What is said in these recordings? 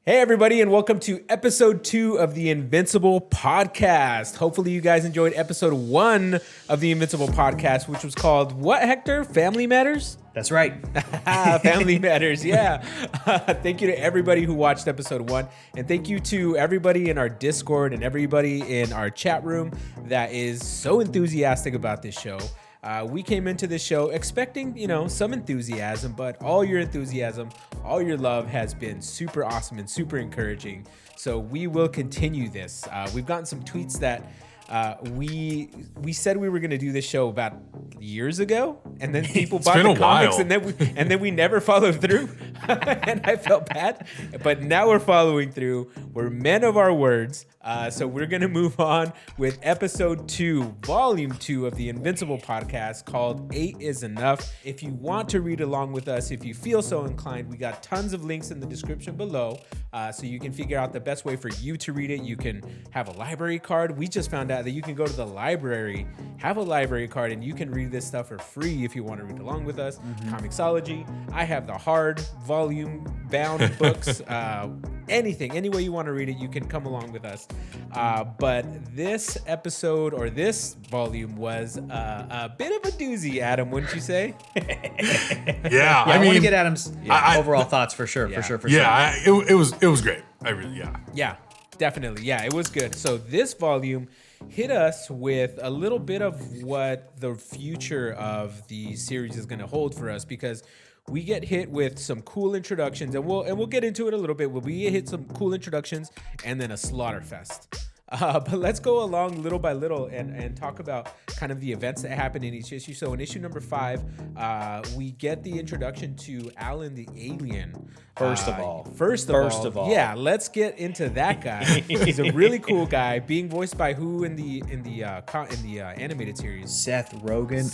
Hey, everybody, and welcome to episode 2 of the Invincible podcast. Hopefully, you guys enjoyed episode 1 of the Invincible podcast, which was called what, Hector? Family Matters? That's right. Family Matters, yeah. Thank you to everybody who watched episode 1. And thank you to everybody in our Discord and everybody in our chat room that is so enthusiastic about this show. We came into this show expecting, some enthusiasm, but all your enthusiasm, all your love has been super awesome and super encouraging. So we will continue this. We've gotten some tweets that we said we were going to do this show about years ago, and then people bought the comics, and then we never followed through, and I felt bad. But now we're following through. We're men of our words. So we're going to move on with episode 2, volume 2 of the Invincible podcast called 8 is Enough. If you want to read along with us, if you feel so inclined, we got tons of links in the description below. So you can figure out the best way for you to read it. You can have a library card. We just found out that you can go to the library, have a library card, and you can read this stuff for free if you want to read along with us. Comicsology. I have the hard volume bound books. Any way you want to read it, you can come along with us. But this episode or this volume was a bit of a doozy, Adam, wouldn't you say? Yeah, I want to get Adam's overall thoughts for sure. Yeah, it was great. Yeah, definitely. Yeah, it was good. So this volume hit us with a little bit of what the future of the series is going to hold for us, because we get hit with some cool introductions, and we'll get into it a little bit. We hit some cool introductions and then a slaughter fest. But let's go along little by little and talk about kind of the events that happen in each issue. So in issue number 5, we get the introduction to Alan the Alien. First of all, yeah, let's get into that guy. He's a really cool guy, being voiced by who in the animated series? Seth Rogen.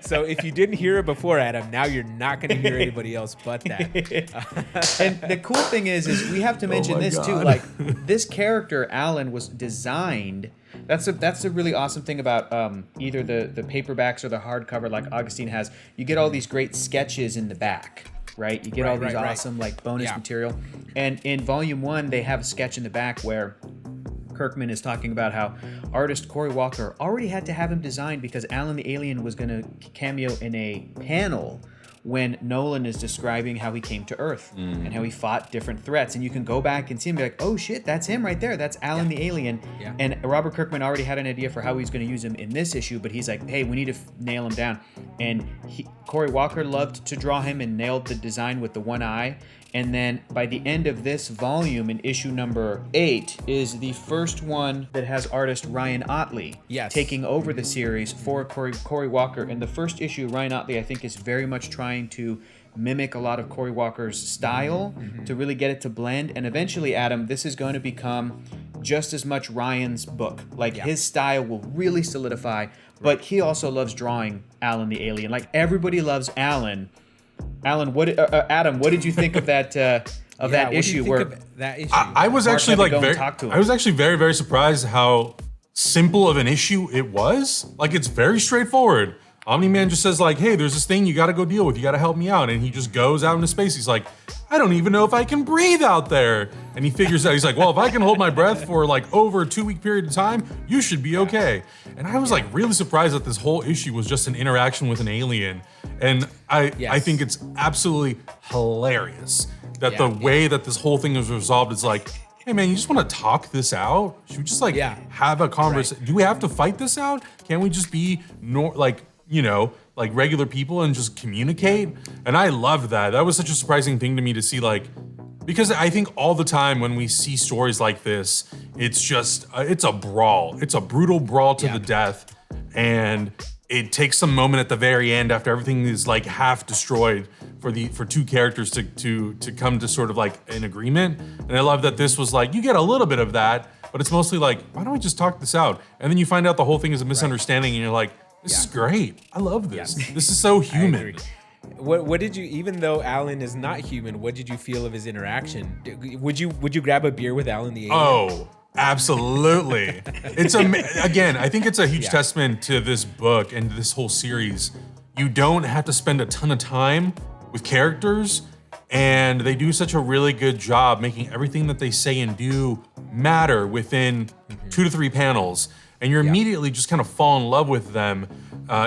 So if you didn't hear it before, Adam, now you're not going to hear anybody else but that. And the cool thing is we have to mention this too. Like, this character Alan was designed. That's a really awesome thing about either the paperbacks or the hardcover, like Augustine has. You get all these great sketches in the back, right? You get all these awesome like bonus material. And in volume 1, they have a sketch in the back where Kirkman is talking about how artist Cory Walker already had to have him designed because Alan the Alien was going to cameo in a panel when Nolan is describing how he came to Earth and how he fought different threats. And you can go back and see him, be like, oh shit, that's him right there. That's Alan the Alien. Yeah. And Robert Kirkman already had an idea for how he's going to use him in this issue, but he's like, hey, we need to nail him down. And Cory Walker loved to draw him and nailed the design with the one eye. And then by the end of this volume, in issue number 8, is the first one that has artist Ryan Ottley taking over the series for Cory Walker. And the first issue, Ryan Ottley, I think, is very much trying to mimic a lot of Cory Walker's style to really get it to blend. And eventually, Adam, this is going to become just as much Ryan's book. Like, his style will really solidify, but he also loves drawing Alan the Alien. Like, everybody loves Alan. Alan, Adam, what did you think of that that issue? I was actually very, very surprised how simple of an issue it was. Like, it's very straightforward. Omni-Man just says like, hey, there's this thing you got to go deal with. You got to help me out. And he just goes out into space. He's like, I don't even know if I can breathe out there. And he figures out, he's like, well, if I can hold my breath for like over a 2-week period of time, you should be okay. And I was like really surprised that this whole issue was just an interaction with an alien. And I think it's absolutely hilarious that the way that this whole thing is resolved is like, hey man, you just want to talk this out? Should we just like have a conversation? Do we have to fight this out? Can't we just be like regular people and just communicate? And I loved that. That was such a surprising thing to me to see, like, because I think all the time when we see stories like this, it's just, it's a brawl. It's a brutal brawl to the death. And it takes some moment at the very end after everything is like half destroyed for two characters to come to sort of like an agreement. And I love that this was like, you get a little bit of that, but it's mostly like, why don't we just talk this out? And then you find out the whole thing is a misunderstanding and you're like, this is great. I love this. This is so human. What did you, even though Alan is not human, what did you feel of his interaction? Would you grab a beer with Alan the Alien? Oh, absolutely. It's again, I think it's a huge testament to this book and this whole series. You don't have to spend a ton of time with characters And they do such a really good job making everything that they say and do matter within 2 to 3 panels. And you're immediately just kind of fall in love with them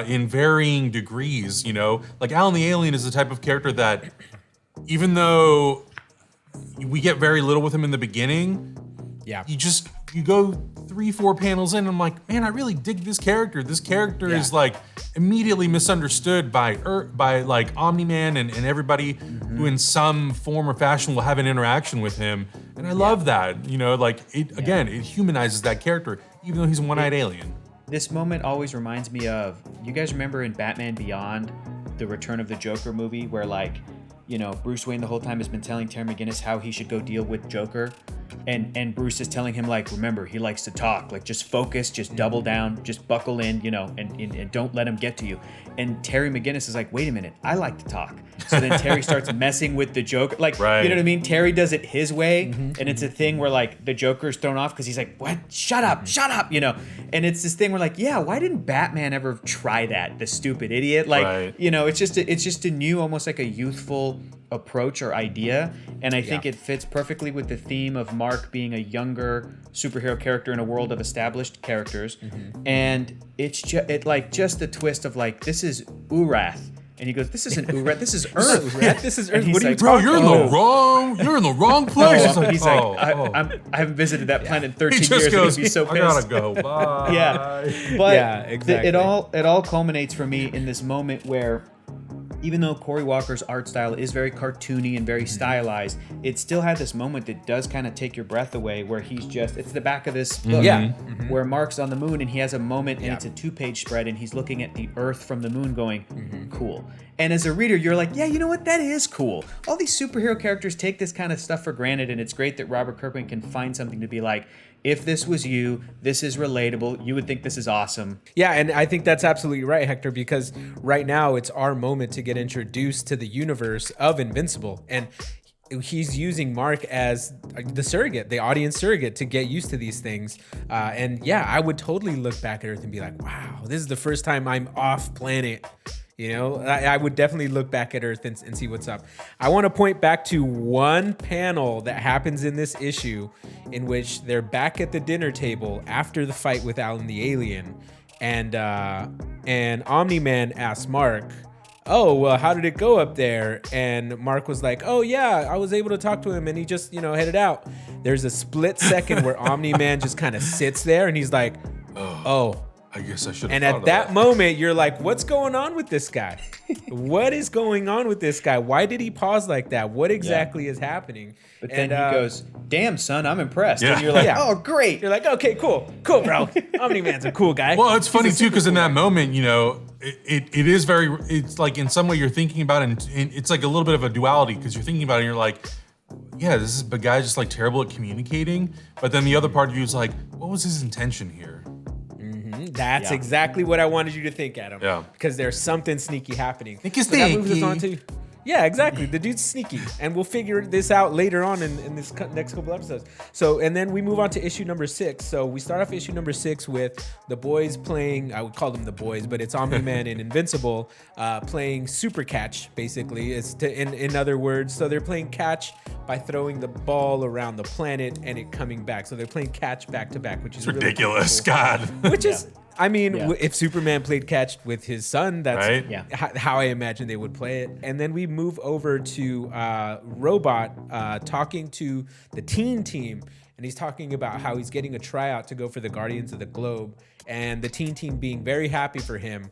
in varying degrees, you know? Like Alan the Alien is the type of character that, even though we get very little with him in the beginning, you go 3-4 panels in and I'm like, man, I really dig this character. This character is like immediately misunderstood by like Omni-Man and everybody who in some form or fashion will have an interaction with him. And I love that, you know, like again, it humanizes that character, even though he's a one-eyed alien. This moment always reminds me of, you guys remember in Batman Beyond, the Return of the Joker movie, where like, you know, Bruce Wayne the whole time has been telling Terry McGinnis how he should go deal with Joker. And Bruce is telling him, like, remember, he likes to talk. Like, just focus, just double down, just buckle in, you know, and don't let him get to you. And Terry McGinnis is like, wait a minute, I like to talk. So then Terry starts messing with the Joker. Like, you know what I mean? Terry does it his way. And it's a thing where, like, the Joker's thrown off because he's like, what? Shut up, you know? And it's this thing where, like, yeah, why didn't Batman ever try that? The stupid idiot. Like, you know, it's just a new, almost like a youthful approach or idea, and I think it fits perfectly with the theme of Mark being a younger superhero character in a world of established characters. And it's just the twist of like, this is Urath, and he goes, this isn't Urath, this is Earth. This is Earth. What are you talking about? You're in the wrong place. He's like, I haven't visited that planet in 13 he just years. Goes, and he'd be so pissed. I gotta go. Bye. But exactly. It all culminates for me in this moment where, even though Cory Walker's art style is very cartoony and very stylized, it still had this moment that does kind of take your breath away, where he's just, it's the back of this book, where Mark's on the moon and he has a moment and it's a 2-page spread and he's looking at the Earth from the moon going, cool. And as a reader, you're like, yeah, you know what? That is cool. All these superhero characters take this kind of stuff for granted, and it's great that Robert Kirkman can find something to be like, if this was you, this is relatable, you would think this is awesome. Yeah, and I think that's absolutely right, Hector, because right now it's our moment to get introduced to the universe of Invincible. And he's using Mark as the surrogate, the audience surrogate, to get used to these things. And yeah, I would totally look back at Earth and be like, wow, this is the first time I'm off planet. You know, I would definitely look back at Earth and see what's up. I want to point back to one panel that happens in this issue in which they're back at the dinner table after the fight with Alan the Alien. And Omni-Man asks Mark, oh, well, how did it go up there? And Mark was like, oh, yeah, I was able to talk to him and he just, headed out. There's a split second where Omni-Man just kind of sits there and he's like, oh. I guess I should have. And at that moment, you're like, what's going on with this guy? What is going on with this guy? Why did he pause like that? What exactly is happening? But then he goes, damn, son, I'm impressed. Yeah. And you're like, oh, great. You're like, okay, cool, bro. Omni-Man's a cool guy. Well, it's funny, too, because in that moment, it is very, it's like in some way you're thinking about it, and it's like a little bit of a duality, because you're thinking about it and you're like, yeah, this is a guy just like terrible at communicating. But then the other part of you is like, what was his intention here? That's exactly what I wanted you to think, Adam. Yeah. Because there's something sneaky happening. That moves us on to, yeah, exactly. The dude's sneaky. And we'll figure this out later on in this next couple episodes. So, and then we move on to issue number 6. So we start off issue number 6 with the boys playing, I would call them the boys, but it's Omni-Man and Invincible playing super catch, basically. In other words, so they're playing catch by throwing the ball around the planet and it coming back. So they're playing catch back to back, which is ridiculous, really cool. God. Which is, I mean, if Superman played catch with his son, that's right? How I imagine they would play it. And then we move over to Robot talking to the teen team. And he's talking about how he's getting a tryout to go for the Guardians of the Globe. And the teen team being very happy for him.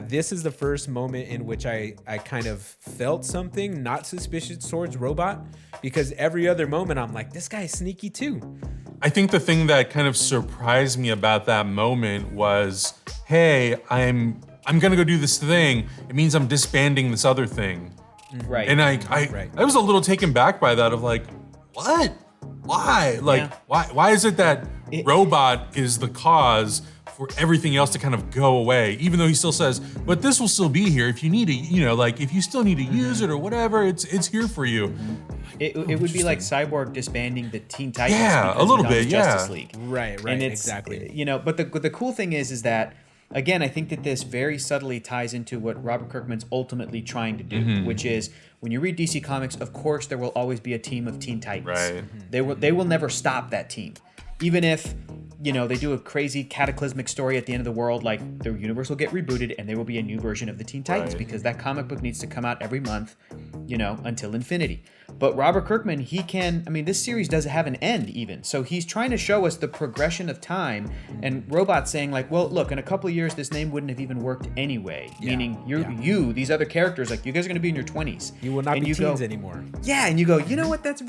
This is the first moment in which I kind of felt something not suspicious towards Robot. Because every other moment I'm like, this guy's sneaky too. I think the thing that kind of surprised me about that moment was, hey, I'm gonna go do this thing. It means I'm disbanding this other thing. Right. And I was a little taken back by that of like, what? Why? Like, why is it that Robot is the cause for everything else to kind of go away? Even though he still says, but this will still be here if you need to, if you still need to use it or whatever, it's here for you. It would be like Cyborg disbanding the Teen Titans. Yeah, a little bit, Justice League. Right, and it's, exactly. But the cool thing is that again, I think that this very subtly ties into what Robert Kirkman's ultimately trying to do, which is when you read DC Comics, of course, there will always be a team of Teen Titans. Right. They will never stop that team. Even if, you know, they do a crazy cataclysmic story at the end of the world, like the universe will get rebooted and there will be a new version of the Teen Titans because that comic book needs to come out every month, you know, until infinity. But Robert Kirkman, this series does have an end even. So he's trying to show us the progression of time, and Robot's saying like, well, look, in a couple of years, this name wouldn't have even worked anyway. Yeah. Meaning these other characters, like you guys are going to be in your 20s. You will not be teens anymore. Yeah. And you go, you know what? That's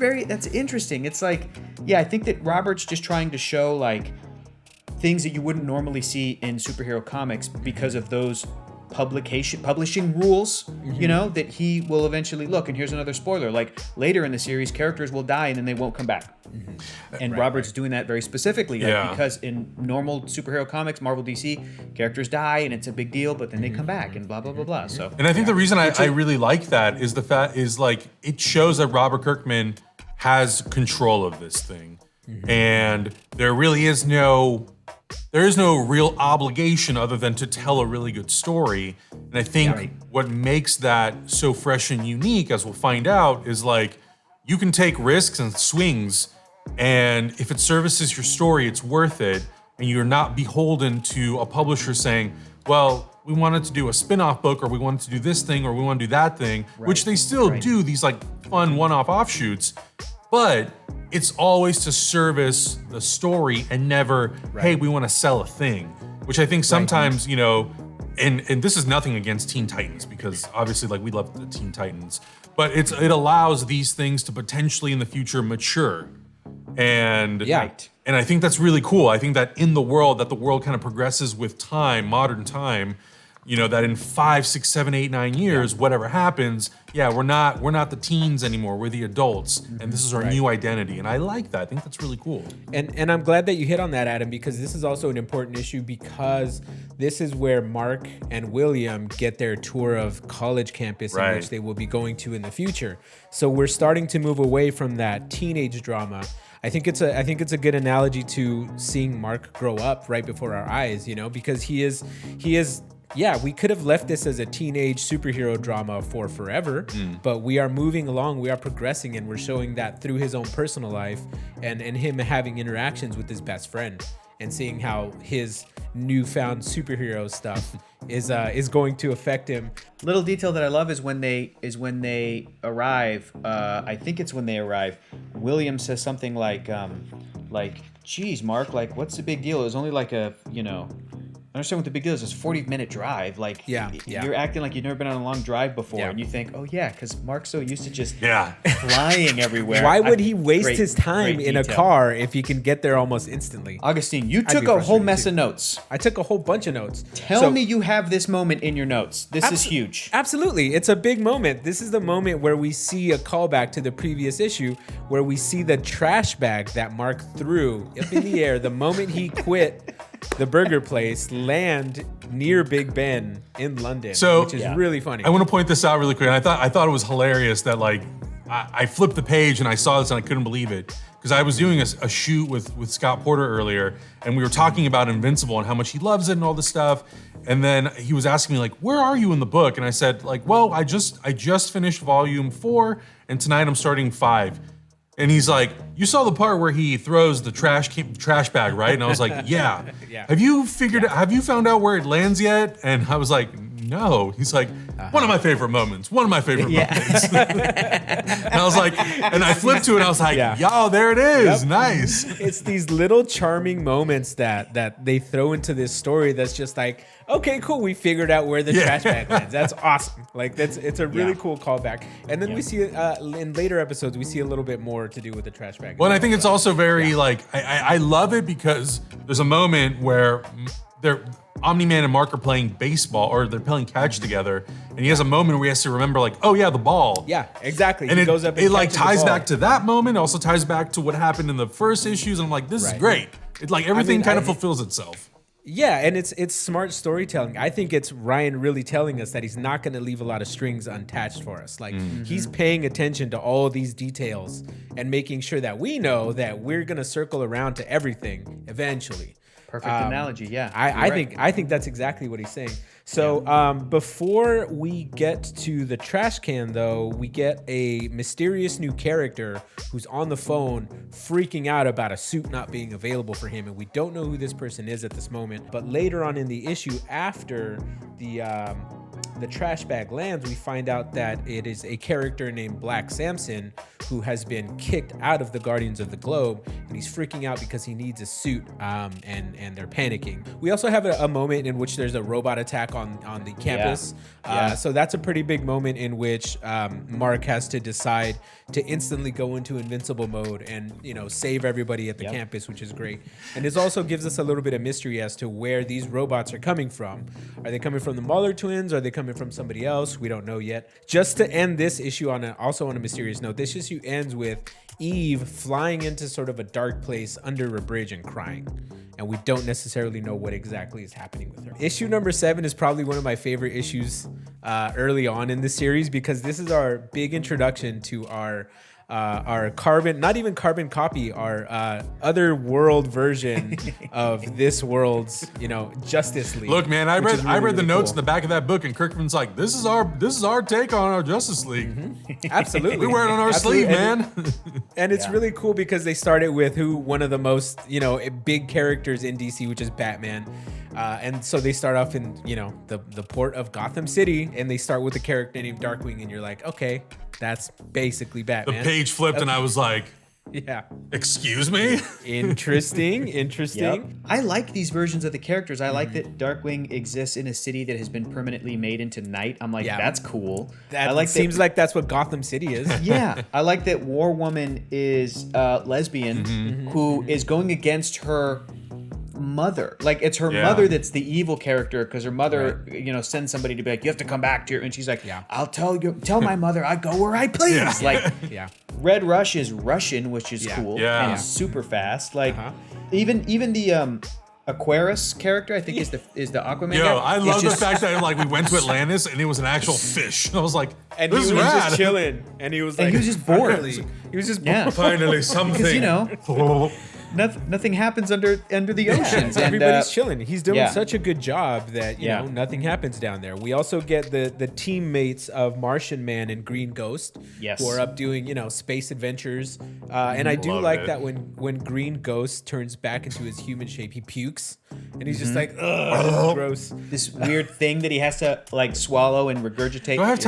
interesting. It's like, yeah, I think that Robert's just trying to show like things that you wouldn't normally see in superhero comics because of those publishing rules, you know, that he will eventually look. And here's another spoiler, like later in the series, characters will die and then they won't come back. And Robert's doing that very specifically, because in normal superhero comics, Marvel, DC, characters die and it's a big deal, but then they come back and blah blah blah blah. So, and I think the reason I really like that is the fact is like it shows that Robert Kirkman has control of this thing, and there is no real obligation other than to tell a really good story. And I think what makes that so fresh and unique, as we'll find out, is like you can take risks and swings, and if it services your story, it's worth it. And you're not beholden to a publisher saying, well, we wanted to do a spin-off book, or we wanted to do this thing, or we want to do that thing, which they still do, these like fun one-off offshoots. But it's always to service the story and never, hey, we want to sell a thing, which I think sometimes, you know, and this is nothing against Teen Titans, because obviously like we love the Teen Titans, but it allows these things to potentially in the future mature. And and I think that's really cool. I think that in the world, that the world kind of progresses with time, modern time, you know, that in 5, 6, 7, 8, 9 years, whatever happens, we're not the teens anymore. We're the adults, and this is our new identity. And I like that. I think that's really cool. And I'm glad that you hit on that, Adam, because this is also an important issue, because this is where Mark and William get their tour of college campus, in which they will be going to in the future. So we're starting to move away from that teenage drama. I think it's a good analogy to seeing Mark grow up right before our eyes, you know, because he is. Yeah, we could have left this as a teenage superhero drama for forever, but we are moving along, we are progressing, and we're showing that through his own personal life and him having interactions with his best friend and seeing how his newfound superhero stuff is going to affect him. Little detail that I love is when they arrive. I think it's when they arrive. William says something like, "Geez, Mark, like, what's the big deal? It was only like a, you know." I understand what the big deal is. It's a 40-minute drive. Like, you're acting like you've never been on a long drive before. And you think, oh, yeah, because Mark's so used to just flying everywhere. Why would he waste his time in a car if he can get there almost instantly? Augustine, you took a whole mess of notes. I took a whole bunch of notes. Tell me you have this moment in your notes. This is huge. Absolutely. It's a big moment. This is the moment where we see a callback to the previous issue, where we see the trash bag that Mark threw up in the air the moment he quit the burger place land near Big Ben in London, which is really funny. I want to point this out really quick. And I thought it was hilarious that like I flipped the page and I saw this and I couldn't believe it, because I was doing a shoot with Scott Porter earlier, and we were talking about Invincible and how much he loves it and all this stuff. And then he was asking me like, "Where are you in the book?" And I said like, "Well, I just finished volume 4, and tonight I'm starting 5." And he's like, "You saw the part where he throws the trash bag, right?" And I was like, "Yeah." Have you found out where it lands yet? And I was like, "No." He's like, "One of my favorite moments. One of my favorite moments." And I was like, and I flipped to it and I was like, "Yo, there it is." Yep. Nice. It's these little charming moments that they throw into this story that's just like, okay, cool, we figured out where the trash bag lands. That's awesome. Like it's a really cool callback. And then we see in later episodes we see a little bit more to do with the trash bag. Well, and I think it's also very like I love it because there's a moment where Omni-Man and Mark are playing baseball, or they're playing catch together, and he has a moment where he has to remember like, oh yeah, the ball. Yeah, exactly. And he goes up and it like ties back to that moment, also ties back to what happened in the first issues, and I'm like, this is great. It's like everything kind of fulfills itself. Yeah, and it's smart storytelling. I think it's Ryan really telling us that he's not going to leave a lot of strings unattached for us. Like he's paying attention to all these details and making sure that we know that we're going to circle around to everything eventually. Perfect analogy. Yeah. I think that's exactly what he's saying. So before we get to the trash can, though, we get a mysterious new character who's on the phone freaking out about a suit not being available for him. And we don't know who this person is at this moment. But later on in the issue, after the trash bag lands, we find out that it is a character named Black Samson who has been kicked out of the Guardians of the Globe, and he's freaking out because he needs a suit, and they're panicking. We also have a moment in which there's a robot attack on the campus. So that's a pretty big moment in which Mark has to decide to instantly go into invincible mode and save everybody at the campus, which is great. And this also gives us a little bit of mystery as to where these robots are coming from. Are they coming from the Muller twins? Are they coming from somebody else? We don't know yet. Just to end this issue on a mysterious note, this issue ends with Eve flying into sort of a dark place under a bridge and crying. And we don't necessarily know what exactly is happening with her. Issue number 7 is probably one of my favorite issues early on in the series, because this is our big introduction to our carbon, not even carbon copy, our other world version of this world's, Justice League. Look, man, I read the notes in the back of that book, and Kirkman's like, "This is our take on our Justice League." Mm-hmm. Absolutely, we wear it on our sleeve, man. And it's really cool because they started with one of the most big characters in DC, which is Batman. And so they start off in the port of Gotham City, and they start with a character named Darkwing, and you're like, okay, that's basically Batman. The page flipped, and I was like, yeah, excuse me. Interesting. Yep. I like these versions of the characters. I like that Darkwing exists in a city that has been permanently made into night. I'm like, that's cool. Seems like that's what Gotham City is. Yeah, I like that War Woman is lesbian, who is going against her mother. Like, it's her mother that's the evil character, because her mother sends somebody to be like, you have to come back to her, and she's like, I'll tell my mother I go where I please. Red Rush is Russian, which is cool and super fast. Like even the Aquarus character, I think is the Aquaman guy. I love the fact that we went to Atlantis and it was an actual fish. I was like, and he was just chilling, and he was just bored. He was just bored. Finally something. Because nothing happens under the oceans. And everybody's chilling. He's doing such a good job that nothing happens down there. We also get the teammates of Martian Man and Green Ghost, who are up doing space adventures. And I do like that when Green Ghost turns back into his human shape, he pukes, and he's just like, ugh, this is gross. This weird thing that he has to swallow and regurgitate. Do I have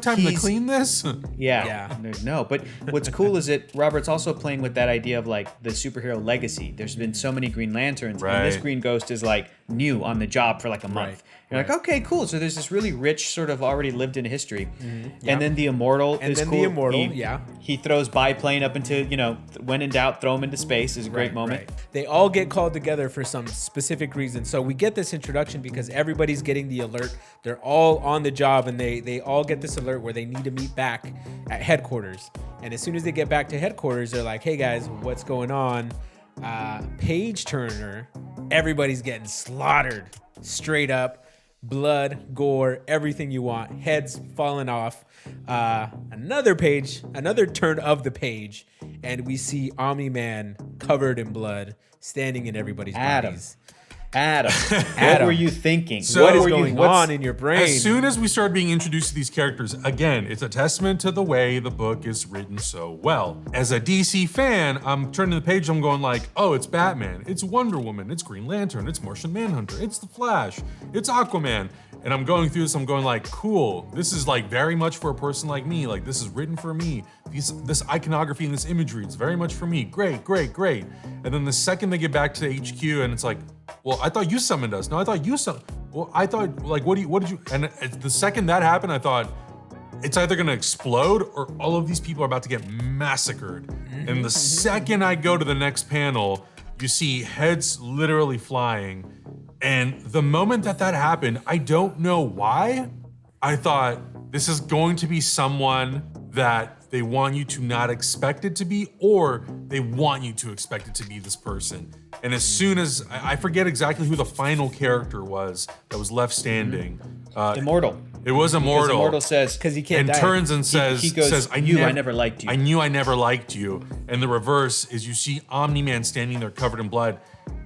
time to clean this? Yeah. No, but what's cool is that Robert's also playing with that idea of the superhero legacy. There's been so many Green Lanterns, and this Green Ghost is new on the job for a month. You're like, okay, cool. So there's this really rich sort of already lived in history. And then the Immortal is cool. The Immortal, he throws biplane up into, when in doubt, throw him into space is a great moment. Right. They all get called together for some specific reason. So we get this introduction because everybody's getting the alert. They're all on the job, and they all get this alert where they need to meet back at headquarters. And as soon as they get back to headquarters, they're like, hey guys, what's going on? Page Turner, everybody's getting slaughtered straight up. Blood, gore, everything you want. Heads falling off. Another turn of the page, and we see Omni-Man covered in blood, standing in everybody's bodies. Adam, what were you thinking? So what is going on in your brain? As soon as we started being introduced to these characters, again, it's a testament to the way the book is written so well. As a DC fan, I'm turning the page, I'm going oh, it's Batman, it's Wonder Woman, it's Green Lantern, it's Martian Manhunter, it's The Flash, it's Aquaman. And I'm going through this, I'm going cool. This is very much for a person like me. This is written for me. This iconography and this imagery, it's very much for me. Great. And then the second they get back to the HQ and it's well, I thought you summoned us. No, I thought you summoned. Well, I thought, what did you? And the second that happened, I thought, it's either gonna explode or all of these people are about to get massacred. And the second I go to the next panel, you see heads literally flying. And the moment that happened, I don't know why, I thought this is going to be someone that they want you to not expect it to be, or they want you to expect it to be this person. And as soon as, I forget exactly who the final character was that was left standing. Immortal. It was Immortal. Because Immortal says, because he can't die. And turns and says, I never liked you. I knew I never liked you. And the reverse is you see Omni-Man standing there covered in blood.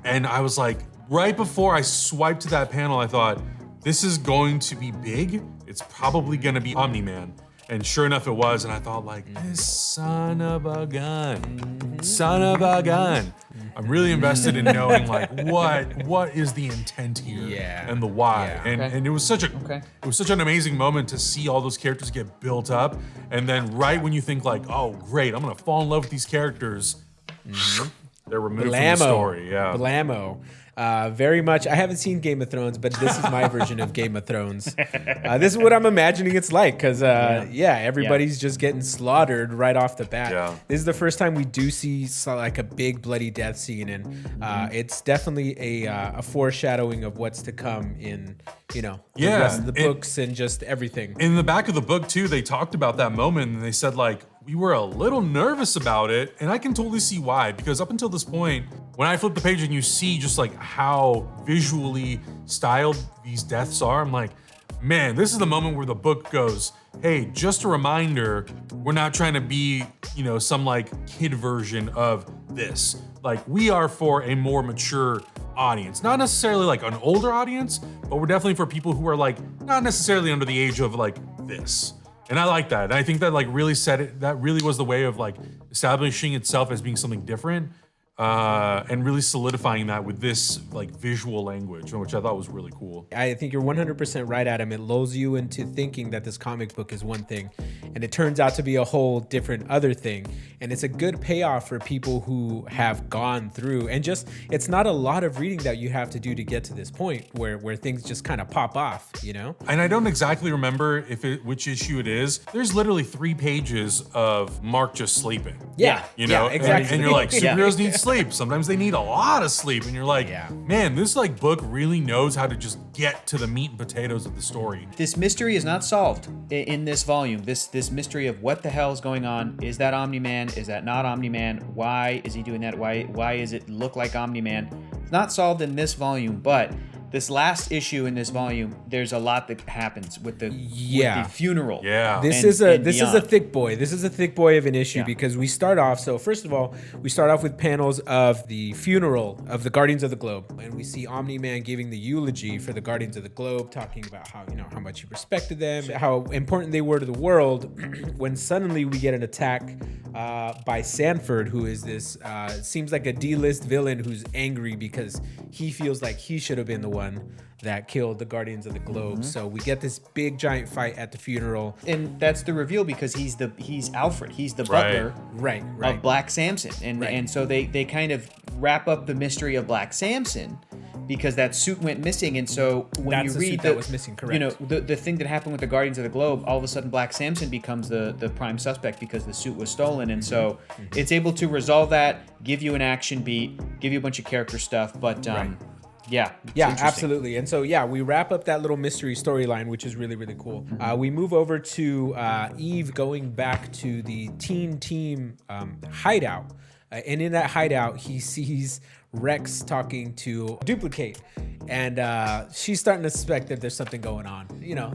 And I was like, right before I swiped to that panel, I thought, this is going to be big. It's probably gonna be Omni-Man. And sure enough, it was. And I thought, like, this son of a gun. Son of a gun. I'm really invested in knowing, like, what is the intent here and the why. And it was such an amazing moment to see all those characters get built up. And then right when you think, like, oh, great, I'm gonna fall in love with these characters, they're removed from the story. Yeah. Blammo. Very much. I haven't seen Game of Thrones, but this is my version of Game of Thrones. This is what I'm imagining it's like, because everybody's just getting slaughtered right off the bat. Yeah. This is the first time we do see like a big bloody death scene, and it's definitely a foreshadowing of what's to come in the rest of the books and just everything. In the back of the book too, they talked about that moment, and they said, like, we were a little nervous about it, and I can totally see why, because up until this point, when I flip the page and you see just like how visually styled these deaths are, I'm like, man, this is the moment where the book goes, hey, just a reminder, we're not trying to be, some like kid version of this. Like, we are for a more mature audience, not necessarily like an older audience, but we're definitely for people who are like not necessarily under the age of like this. And I like that. And I think that like really that really was the way of like establishing itself as being something different, and really solidifying that with this like visual language, which I thought was really cool. I think you're 100% right, Adam. It lulls you into thinking that this comic book is one thing, and it turns out to be a whole different other thing. And it's a good payoff for people who have gone through, and just, it's not a lot of reading that you have to do to get to this point where things just kind of pop off, And I don't exactly remember which issue it is. There's literally 3 pages of Mark just sleeping. Yeah. Exactly. And you're like, superheroes need sleep. Sometimes they need a lot of sleep. And you're like, man, this like book really knows how to just get to the meat and potatoes of the story. This mystery is not solved in this volume. This mystery of what the hell is going on. Is that Omni-Man? Is that not Omni-Man? Why is he doing that? Why is it look like Omni-Man? It's not solved in this volume, but this last issue in this volume, there's a lot that happens with the funeral. Yeah. This is a thick boy. This is a thick boy of an issue because we start off. So first of all, we start off with panels of the funeral of the Guardians of the Globe, and we see Omni-Man giving the eulogy for the Guardians of the Globe, talking about how much he respected them, how important they were to the world. When suddenly we get an attack by Sanford, who is this seems like a D-list villain who's angry because he feels like he should have been the one that killed the Guardians of the Globe. So we get this big giant fight at the funeral, and that's the reveal because he's Alfred, he's the butler of Black Samson, and so they kind of wrap up the mystery of Black Samson because that suit went missing. And so when you read that was missing, correct? The thing that happened with the Guardians of the Globe, all of a sudden Black Samson becomes the prime suspect because the suit was stolen. And so it's able to resolve that, give you an action beat, give you a bunch of character stuff, but yeah, absolutely. And so we wrap up that little mystery storyline, which is really, really cool. We move over to Eve going back to the team hideout, and in that hideout he sees Rex talking to Duplicate, and she's starting to suspect that there's something going on.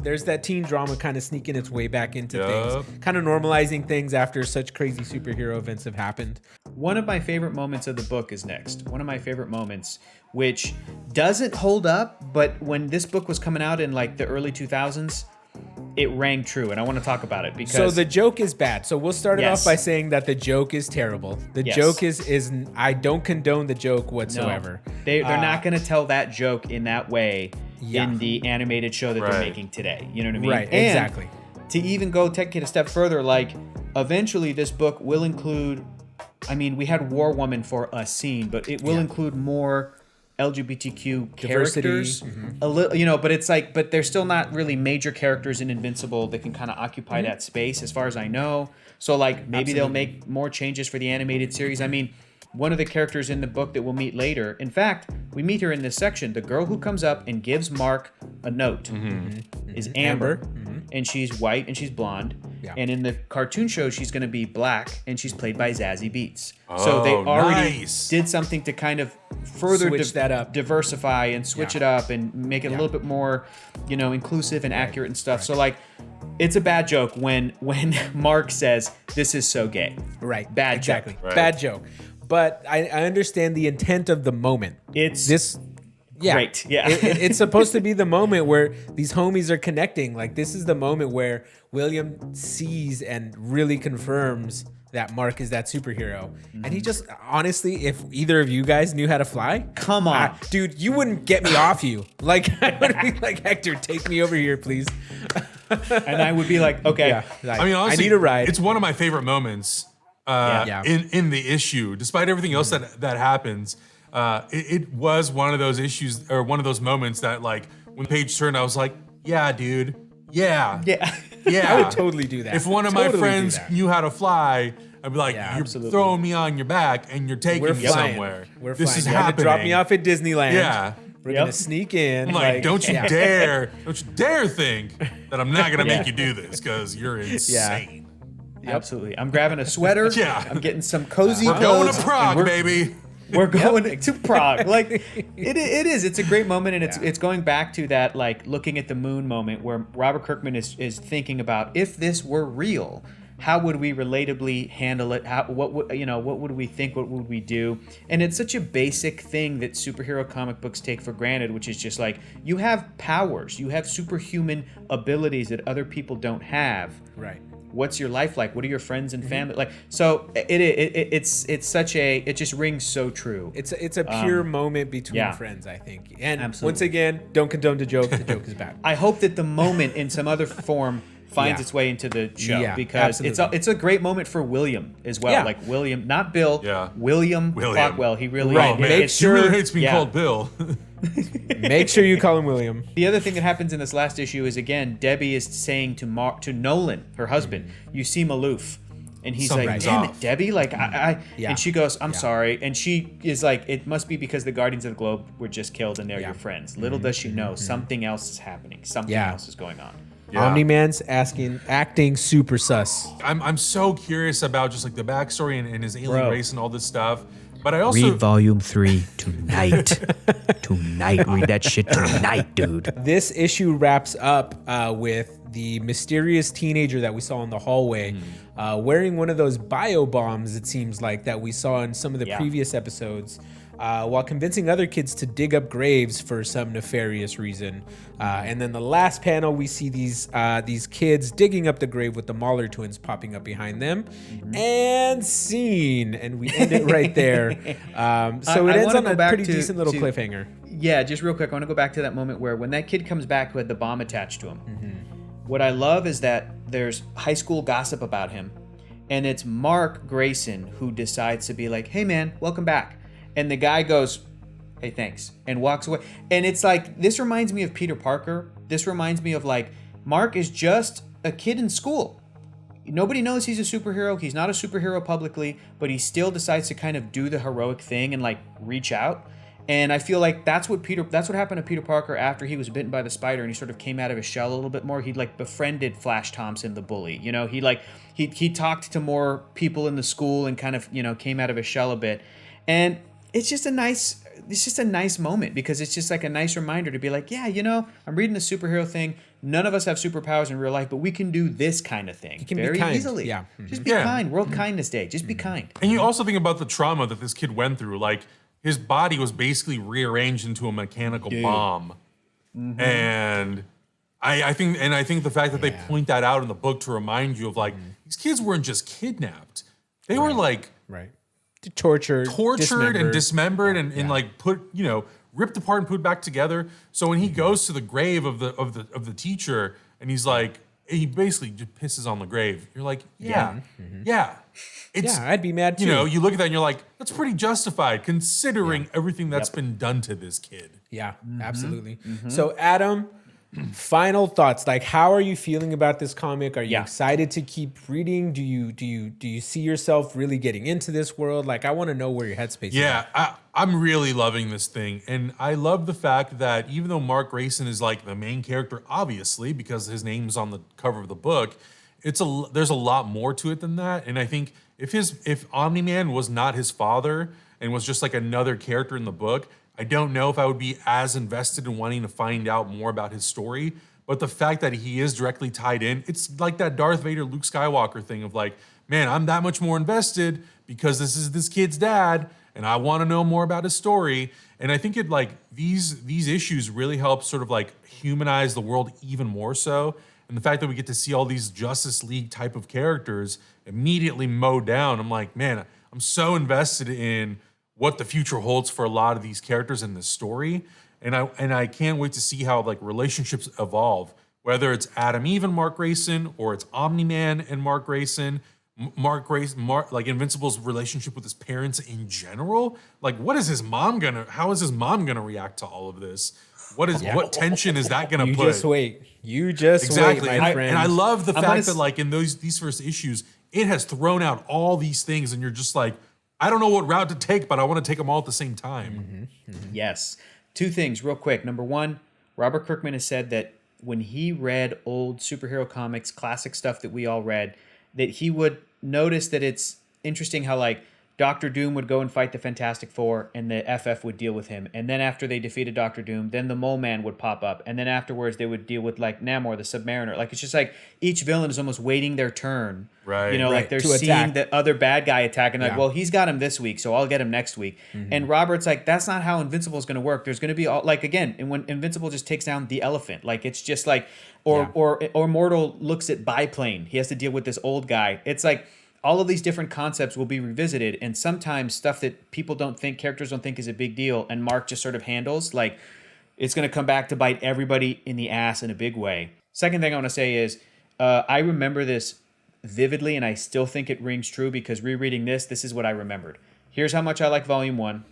There's that teen drama kind of sneaking its way back into things, kind of normalizing things after such crazy superhero events have happened. One of my favorite moments of the book is next. One of my favorite moments, which doesn't hold up, but when this book was coming out in like the early 2000s, it rang true, and I want to talk about it because... So the joke is bad. So we'll start it off by saying that the joke is terrible. The joke is I don't condone the joke whatsoever. No, they're not going to tell that joke in that way in the animated show that they're making today. You know what I mean? Right, and exactly. To even take it a step further, like eventually this book will include... I mean, we had War Woman for a scene, but it will include more LGBTQ characters, a little, but it's like, but they're still not really major characters in Invincible that can kind of occupy that space, as far as I know. So like maybe they'll make more changes for the animated series. I mean, one of the characters in the book that we'll meet later, in fact, we meet her in this section. The girl who comes up and gives Mark a note is Amber. And she's white and she's blonde. Yeah. And in the cartoon show, she's going to be black, and she's played by Zazie Beetz. So they already did something to kind of further diversify and switch it up and make it a little bit more, inclusive and accurate and stuff. So like, it's a bad joke when Mark says, "This is so gay." Right. Bad joke. Right. Bad joke. but I understand the intent of the moment. It's great. Yeah. It's supposed to be the moment where these homies are connecting. Like, this is the moment where William sees and really confirms that Mark is that superhero. And he just, honestly, if either of you guys knew how to fly, come on, dude, you wouldn't get me off you. Like, I would be like, Hector, take me over here, please. And I would be like, okay. Yeah, like, I mean, honestly, I need a ride. It's one of my favorite moments in the issue. Despite everything else that happens, it was one of those issues, or one of those moments that, like, when the page turned, I was like, yeah, dude. Yeah. I would totally do that. If one of my friends knew how to fly, I'd be like, you're throwing me on your back and you're taking me somewhere. This is happening. Drop me off at Disneyland. Yeah. We're gonna sneak in. I'm like, don't you dare think that I'm not gonna make you do this, because you're insane. Absolutely. I'm grabbing a sweater. I'm getting some cozy clothes. We're going to Prague, baby. We're going to Prague. Like, it is. It's a great moment, and it's going back to that, like, looking at the moon moment where Robert Kirkman is thinking about, if this were real, how would we relatably handle it? What would we think? What would we do? And it's such a basic thing that superhero comic books take for granted, which is just like, you have powers, you have superhuman abilities that other people don't have. Right. What's your life like? What are your friends and family like? So it's such a, it just rings so true. It's a pure moment between friends, I think. And Absolutely. Once again, don't condone the joke. The joke is bad. I hope that the moment in some other form finds its way into the show, because it's a great moment for William as well. Like, William, not Bill. William Clockwell. He really he really hates being called Bill. Make sure you call him William. The other thing that happens in this last issue is, again, Debbie is saying to Nolan, her husband, you seem aloof. And he's like, damn it, Debbie. Like, and she goes, I'm sorry. And she is like, it must be because the Guardians of the Globe were just killed and they're your friends. Little does she know, something else is happening. Something else is going on. Omni-Man's acting super sus. I'm so curious about just, like, the backstory and his alien race and all this stuff. But I also read volume 3 tonight. Tonight, read that shit tonight, dude. This issue wraps up with the mysterious teenager that we saw in the hallway, wearing one of those bio bombs, it seems like, that we saw in some of the previous episodes, while convincing other kids to dig up graves for some nefarious reason. And then the last panel, we see these kids digging up the grave with the Mahler twins popping up behind them. And scene. And we end it right there. So it ends on a pretty decent little cliffhanger. Yeah, just real quick, I want to go back to that moment where when that kid comes back who had the bomb attached to him, what I love is that there's high school gossip about him. And it's Mark Grayson who decides to be like, hey man, welcome back. And the guy goes, hey, thanks, and walks away. And it's like, this reminds me of Peter Parker. This reminds me of, like, Mark is just a kid in school. Nobody knows he's a superhero. He's not a superhero publicly, but he still decides to kind of do the heroic thing and, like, reach out. And I feel like that's what happened to Peter Parker after he was bitten by the spider and he sort of came out of his shell a little bit more. He, like, befriended Flash Thompson, the bully. You know, he talked to more people in the school and kind of, you know, came out of his shell a bit. And it's just a nice moment, because it's just like a nice reminder to be like, yeah, you know, I'm reading a superhero thing. None of us have superpowers in real life, but we can do this kind of thing very easily. Yeah. Just be kind. World Kindness Day. Just be kind. And you also think about the trauma that this kid went through. Like, his body was basically rearranged into a mechanical bomb. And I think the fact that they point that out in the book to remind you of, like, these kids weren't just kidnapped. They were, like, tortured and dismembered and like put, you know, ripped apart and put back together. So when he goes to the grave of the teacher and he's like, he basically just pisses on the grave. You're like, I'd be mad too. You know, you look at that and you're like, that's pretty justified considering everything that's been done to this kid. Yeah, absolutely. So Adam, final thoughts. Like, how are you feeling about this comic? Are you excited to keep reading? Do you see yourself really getting into this world? Like, I want to know where your headspace is. Yeah, I'm really loving this thing. And I love the fact that even though Mark Grayson is, like, the main character, obviously, because his name's on the cover of the book, there's a lot more to it than that. And I think if Omni-Man was not his father and was just like another character in the book, I don't know if I would be as invested in wanting to find out more about his story. But the fact that he is directly tied in, it's like that Darth Vader, Luke Skywalker thing of, like, man, I'm that much more invested because this is this kid's dad, and I want to know more about his story. And I think it like these issues really help sort of like humanize the world even more so. And the fact that we get to see all these Justice League type of characters immediately mowed down, I'm like, man, I'm so invested in what the future holds for a lot of these characters in this story. And I can't wait to see how like relationships evolve, whether it's Adam Eve and Mark Grayson, or it's Omni-Man and Mark Grayson, like Invincible's relationship with his parents in general. Like, how is his mom gonna react to all of this? What tension is that gonna put? You just wait, my friend. And I love the fact that like in these first issues, it has thrown out all these things, and you're just like, I don't know what route to take, but I want to take them all at the same time. Yes. 2 things real quick. Number 1, Robert Kirkman has said that when he read old superhero comics, classic stuff that we all read, that he would notice that it's interesting how like Doctor Doom would go and fight the Fantastic Four, and the FF would deal with him. And then after they defeated Doctor Doom, then the Mole Man would pop up. And then afterwards, they would deal with like Namor, the Submariner. Like, it's just like each villain is almost waiting their turn. Right. You know, like they're seeing the other bad guy attack and like, well, he's got him this week, so I'll get him next week. And Robert's like, that's not how Invincible is going to work. There's going to be all like, again, and when Invincible just takes down the elephant, like it's just like, or Immortal looks at Biplane. He has to deal with this old guy. It's like, all of these different concepts will be revisited, and sometimes stuff that characters don't think is a big deal, and Mark just sort of handles, like, it's going to come back to bite everybody in the ass in a big way. Second thing I want to say is, I remember this vividly, and I still think it rings true, because rereading this is what I remembered. Here's how much I like Volume 1.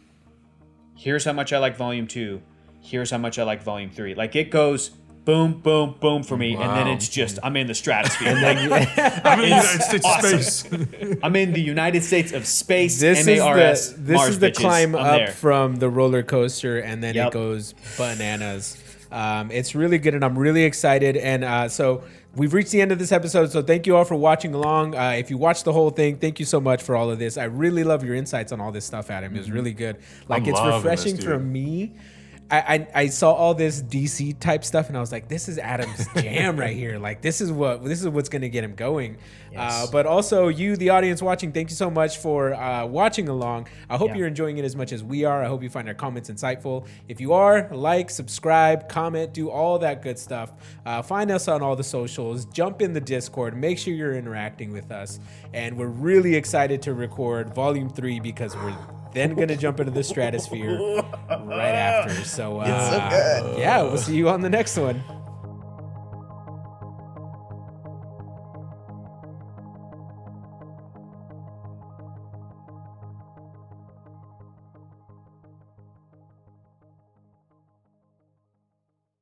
Here's how much I like Volume 2. Here's how much I like Volume 3. Like, it goes boom, boom, boom for me, and then it's just, I'm in the stratosphere. I'm in the United States of space. I'm in the United States of space. This MARS. is the climb up from the roller coaster, and then it goes bananas. It's really good, and I'm really excited. And so we've reached the end of this episode, so thank you all for watching along. If you watched the whole thing, thank you so much for all of this. I really love your insights on all this stuff, Adam. It was really good. Like, it's refreshing for me. I saw all this DC type stuff, and I was like, this is Adam's jam right here. Like, this is what's going to get him going. Yes. But also you, the audience watching, thank you so much for watching along. I hope you're enjoying it as much as we are. I hope you find our comments insightful. If you are, like, subscribe, comment, do all that good stuff. Find us on all the socials. Jump in the Discord. Make sure you're interacting with us. And we're really excited to record Volume 3, because we're then gonna jump into the stratosphere right after. So, it's so good. Yeah, we'll see you on the next one.